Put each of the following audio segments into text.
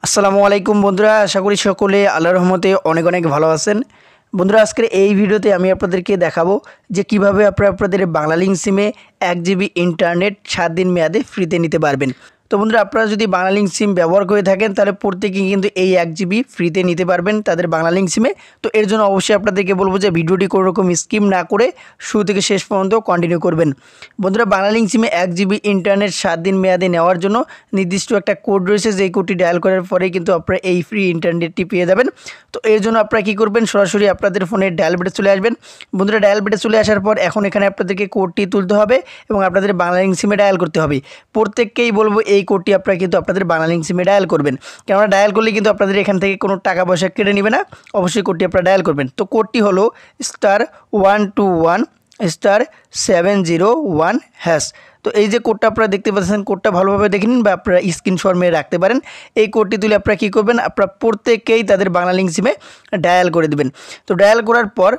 আসসালামু আলাইকুম বন্ধুরা, আশা করি সকলে আল্লাহর রহমতে অনেক অনেক ভালো আছেন। বন্ধুরা, আজকের এই ভিডিওতে আমি আপনাদেরকে দেখাবো যে কিভাবে আপনারা আপনাদের বাংলালিংক সিমে 1 জিবি ইন্টারনেট 7 দিন মেয়াদে ফ্রিতে নিতে পারবেন। তো বন্ধুরা, আপনারা যদি বাংলালিংক সিম ব্যবহার করে থাকেন তাহলে প্রত্যেকেই কিন্তু এই 1 জিবি ফ্রিতে নিতে পারবেন তাদের বাংলালিংক সিমে। তো এর জন্য অবশ্যই আপনাদেরকে বলবো যে ভিডিওটি কোনো রকম স্কিপ না করে শুরু থেকে শেষ পর্যন্ত কন্টিনিউ করবেন। বন্ধুরা, বাংলালিংক সিমে 1 জিবি ইন্টারনেট 7 দিন মেয়াদে নেওয়ার জন্য নির্দিষ্ট একটা কোড রয়েছে, যেই কোডটি ডায়াল করার পরেই কিন্তু আপনারা এই ফ্রি ইন্টারনেটটি পেয়ে যাবেন। তো এর জন্য আপনারা কী করবেন, সরাসরি আপনাদের ফোনের ডায়াল বেডে চলে আসবেন। বন্ধুরা, ডায়াল বেডে চলে আসার পর এখন এখানে আপনাদেরকে কোডটি তুলতে হবে এবং আপনাদের বাংলালিংক সিমে ডায়াল করতে হবে। প্রত্যেককেই বলবো এই কোডটি আপনারা কিন্তু আপনাদের বাংলালিংক সিমে ডায়াল করবেন, কেননা ডায়াল করলে কিন্তু আপনাদের এখান থেকে কোনো টাকা পয়সা কেটে নেবে না। অবশ্যই কোডটি আপনারা ডায়াল করবেন। তো কোডটি হলো *121*701#। তো এই যে কোডটা আপনারা দেখতে পাচ্ছেন, কোডটা ভালোভাবে দেখে নিন বা আপনারা স্ক্রিনশট মেরে রাখতে পারেন। এই কোডটি তুলে আপনারা কী করবেন, আপনারা প্রত্যেককেই তাদের বাংলালিংক সিমে ডায়াল করে দেবেন। তো ডায়াল করার পর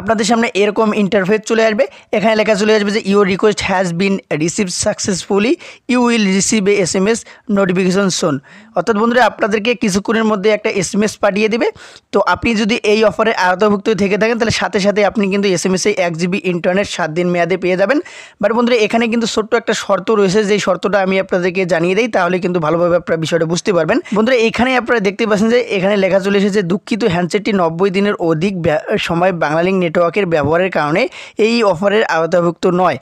আপনাদের সামনে এরকম ইন্টারফেস চলে আসবে। এখানে লেখা চলে আসবে যে your request has been received successfully, you will receive a SMS notification soon. অর্থাৎ বন্ধুরা, আপনাদেরকে কিছুক্ষণের মধ্যে একটা SMS পাঠিয়ে দেবে। তো আপনি যদি এই অফারের আওতাভুক্ত থেকে থাকেন তাহলে সাথে সাথে আপনি কিন্তু SMS-এ 1 জিবি ইন্টারনেট 7 দিন মেয়াদে পেয়ে যাবেন। বাট বন্ধুরা, এখানে কিন্তু ছোট্ট একটা শর্ত রয়েছে, যেই শর্তটা আমি আপনাদেরকে জানিয়ে দিই, তাহলে কিন্তু ভালোভাবে আপনারা বিষয়টা বুঝতে পারবেন। বন্ধুরা, এখানে আপনারা দেখতে পাচ্ছেন যে এখানে লেখা চলে এসেছে, দুঃখিত, হ্যান্ডসেটটি 90 দিনের অধিক সময় বাংলালিংক নেটওয়ার্কের ব্যবহারের কারণে এই অফারের আওতাভুক্ত নয়।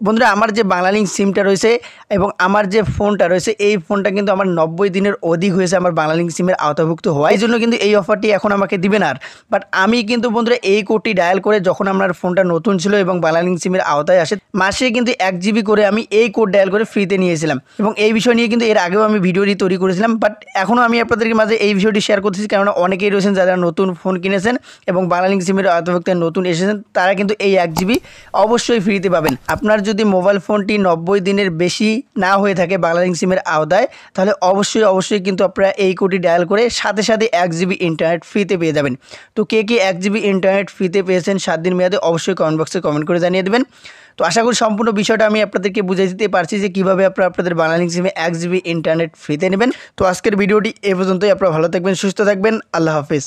বন্ধুরা, আমার যে বাংলালিংক সিমটা রয়েছে এবং আমার যে ফোনটা রয়েছে, এই ফোনটা কিন্তু আমার 90 দিনের অধিক হয়েছে আমার বাংলালিংক সিমের আওতাভুক্ত হওয়া, এই জন্য কিন্তু এই অফারটি এখন আমাকে দিবে না। বাট আমি কিন্তু বন্ধুরা এই কোডটি ডায়াল করে যখন আমার ফোনটা নতুন ছিল এবং বাংলালিংক সিমের আওতায় আসে, মাসে কিন্তু 1 জিবি করে আমি এই কোড ডায়াল করে ফ্রিতে নিয়েছিলাম এবং এই বিষয় নিয়ে কিন্তু এর আগেও আমি ভিডিওটি তৈরি করেছিলাম। বাট এখনও আমি আপনাদেরকে মাঝে এই বিষয়টি শেয়ার করতেছি, কেননা অনেকেই রয়েছেন যারা নতুন ফোন কিনেছেন এবং বাংলালিংক সিমের আওতাভুক্ত নতুন এসেছেন, তারা কিন্তু এই 1 জিবি অবশ্যই ফ্রিতে পাবেন। আপনার যদি মোবাইল ফোনটি 90 দিনের বেশি না হয়ে থাকে বাংলালিংক সিমের আওতায়, তাহলে অবশ্যই কিন্তু আপনারা এই কোডটি ডায়াল করে সাথে সাথে 1 জিবি ইন্টারনেট ফ্রিতে পেয়ে যাবেন। তো কে 1 জিবি ইন্টারনেট ফ্রিতে পেয়েছেন 7 দিন মেয়াদে, অবশ্যই কমেন্ট বক্সে কমেন্ট করে জানিয়ে দেবেন। তো আশা করি সম্পূর্ণ বিষয়টা আমি আপনাদেরকে বুঝিয়ে দিতে পারছি যে কীভাবে আপনারা আপনাদের বাংলালিংক সিমে 1 জিবি ইন্টারনেট ফ্রিতে নেবেন। তো আজকের ভিডিওটি এ পর্যন্তই। আপনারা ভালো থাকবেন, সুস্থ থাকবেন। আল্লাহ হাফেজ।